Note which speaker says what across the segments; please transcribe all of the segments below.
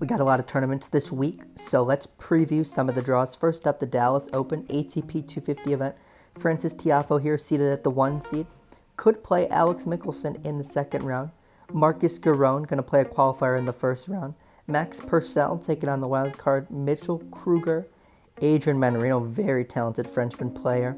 Speaker 1: We got a lot of tournaments this week, so let's preview some of the draws. First up, the Dallas Open ATP 250 event. Frances Tiafoe here, seated at the 1 seed. Could play Alex Michelsen in the second round. Marcus Giron going to play a qualifier in the first round. Max Purcell taking on the wild card. Mitchell Kruger. Adrian Manarino, very talented Frenchman player.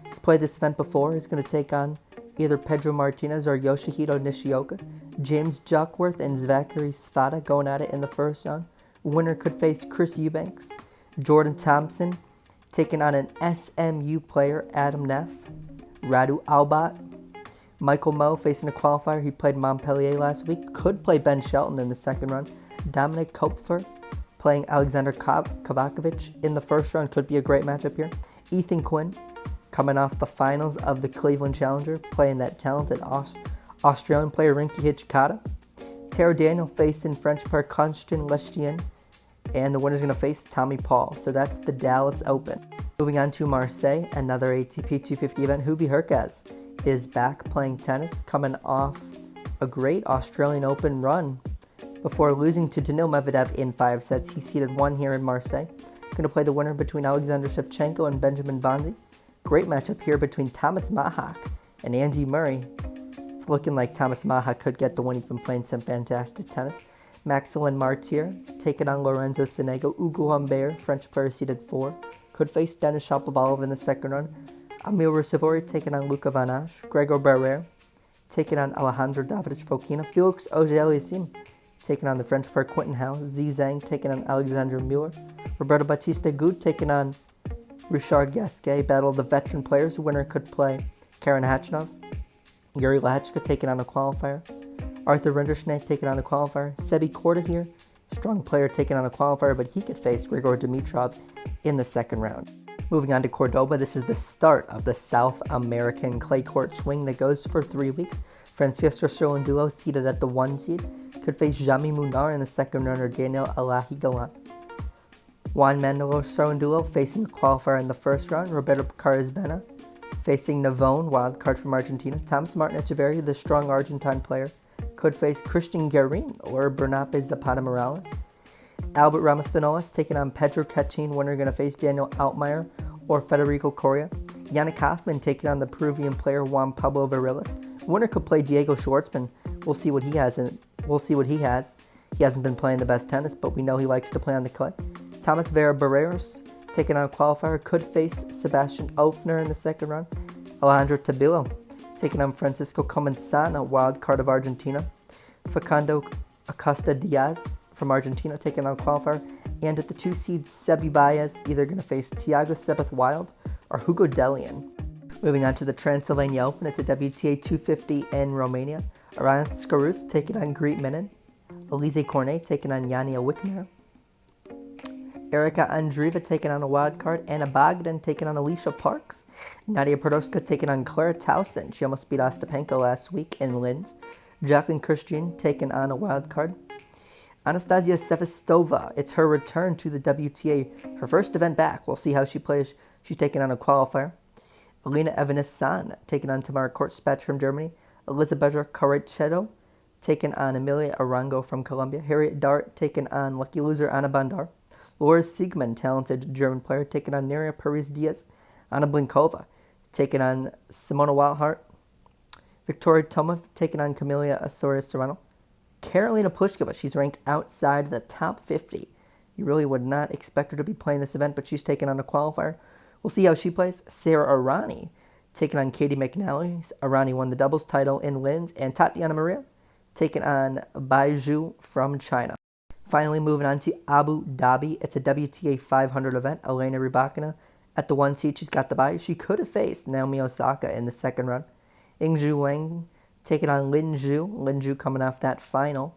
Speaker 1: He's played this event before. He's going to take on either Pedro Martinez or Yoshihito Nishioka. James Duckworth and Zachary Svada going at it in the first round. Winner could face Chris Eubanks. Jordan Thompson taking on an SMU player, Adam Neff. Radu Albat. Michael Moe facing a qualifier. He played Montpellier last week. Could play Ben Shelton in the second round. Dominic Kopfer playing Alexander Kovacevic in the first round. Could be a great matchup here. Ethan Quinn coming off the finals of the Cleveland Challenger, playing that talented Australian player Rinky Hijikata. Taro Daniel facing French player Constant Lestienne, and the winner's going to face Tommy Paul. So that's the Dallas Open. Moving on to Marseille, another ATP 250 event. Hubie Hurkacz is back playing tennis, coming off a great Australian Open run before losing to Daniil Medvedev in 5 sets. He seeded 1 here in Marseille. Going to play the winner between Alexander Shevchenko and Benjamin Bonzi. Great matchup here between Thomas Mahak and Andy Murray. It's looking like Thomas Mahak could get the win. He's been playing some fantastic tennis. Maximilian Martyr taking on Lorenzo Sonego. Ugo Humbert, French player, seeded 4. Could face Denis Shapovalov in the second round. Emil Ruusuvuori taking on Luca Van Assche. Gregor Barrère taking on Alejandro Davidovich Fokina. Felix Auger-Aliassime taking on the French player Quentin Hau. Xi Zhang taking on Alexandre Muller. Roberto Bautista Agut taking on Richard Gasquet. Battle of the veteran players. Winner could play Karen Khachanov. Yuri Lachka taking on a qualifier. Arthur Rinderknecht taking on a qualifier. Sebi Korda here, strong player taking on a qualifier, but he could face Grigor Dimitrov in the second round. Moving on to Cordoba, this is the start of the South American clay court swing that goes for 3 weeks. Francisco Cerúndolo, seated at the 1 seed, could face Jami Munar in the second round or Daniel Alahi Galan. Juan Manuel Cerúndolo facing a qualifier in the first round. Roberto Carizbena facing Navone, wildcard from Argentina. Thomas Martin Echeverri, the strong Argentine player, could face Christian Guerin or Bernape Zapata Morales. Albert Ramos Vinolas taking on Pedro Cachin. Winner going to face Daniel Altmaier or Federico Coria. Yannick Hoffman taking on the Peruvian player Juan Pablo Varillas. Winner could play Diego Schwartzman. We'll see what he has. He hasn't been playing the best tennis, but we know he likes to play on the clay. Thomas Vera Barreros taking on a qualifier, could face Sebastian Ofner in the second round. Alejandro Tabilo taking on Francisco Comensana, wild card of Argentina. Facundo Acosta Diaz from Argentina taking on a qualifier. And at the 2 seed, Sebi Baez either going to face Thiago Sebeth Wild or Hugo Dellien. Moving on to the Transylvania Open, it's a WTA 250 in Romania. Aran Skarus taking on Greet Minin. Elise Cornet taking on Yania Wickner. Erika Andreeva taking on a wild card. Anna Bogdan taking on Alicia Parks. Nadia Podoroska taking on Clara Towson. She almost beat Ostapenko last week in Linz. Jacqueline Christian taking on a wild card. Anastasia Sevastova, it's her return to the WTA, her first event back. We'll see how she plays. She's taking on a qualifier. Elena Evanescen taking on Tamara Kortspatch from Germany. Elizabeth Carrechedo taking on Emilia Arango from Colombia. Harriet Dart taking on lucky loser Anna Bandar. Laura Siegmund, talented German player, taking on Neria Paris-Diaz. Anna Blinkova taking on Simona Wildhart. Victoria Tomov taking on Camelia Osorio-Serrano. Karolina Pliskova, she's ranked outside the top 50. You really would not expect her to be playing this event, but she's taking on a qualifier. We'll see how she plays. Sarah Arani taking on Katie McNally. Arani won the doubles title in Linz. And Tatiana Maria taking on Baizhu from China. Finally, moving on to Abu Dhabi. It's a WTA 500 event. Elena Rybakina at the 1 seed. She's got the bye. She could have faced Naomi Osaka in the second round. Yingzhu Wang taking on Lin Zhu. Lin Zhu coming off that final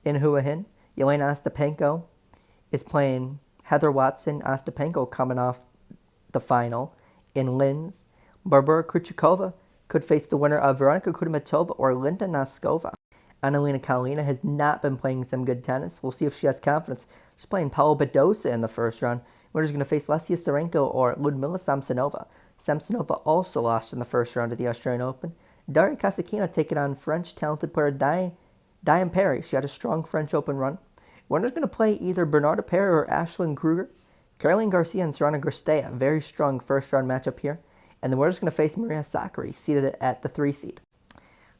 Speaker 1: in Hua Hin. Yelena Ostapenko is playing Heather Watson. Ostapenko coming off the final in Linz. Barbara Krejcikova could face the winner of Veronika Kudermetova or Linda Noskova. Annalena Kalinina has not been playing some good tennis. We'll see if she has confidence. She's playing Paula Badosa in the first round. Winner's going to face Lesia Sarenko or Ludmila Samsonova. Samsonova also lost in the first round of the Australian Open. Daria Kasatkina taking on French talented player Diane Parry. She had a strong French Open run. Winner's going to play either Bernarda Pera or Ashlyn Kruger. Caroline Garcia and Sorana Grostea, very strong first-round matchup here. And the winner's going to face Maria Sakkari, seeded at the 3 seed.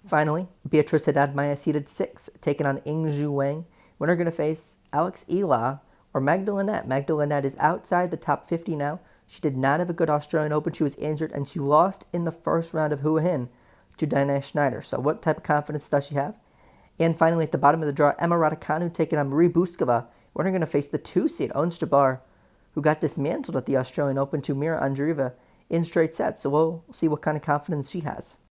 Speaker 1: Finally, Beatriz Haddad Maia, seeded 6, taking on Yingzhu Wang. Winner going to face Alex Ela or Magdalene. Magdalene is outside the top 50 now. She did not have a good Australian Open. She was injured, and she lost in the first round of Hua Hin to Diana Schneider. So what type of confidence does she have? And finally, at the bottom of the draw, Emma Raducanu taking on Marie Buskova. Winner going to face the 2 seed, Ons Jabeur, who got dismantled at the Australian Open to Mira Andreeva in straight sets. So we'll see what kind of confidence she has.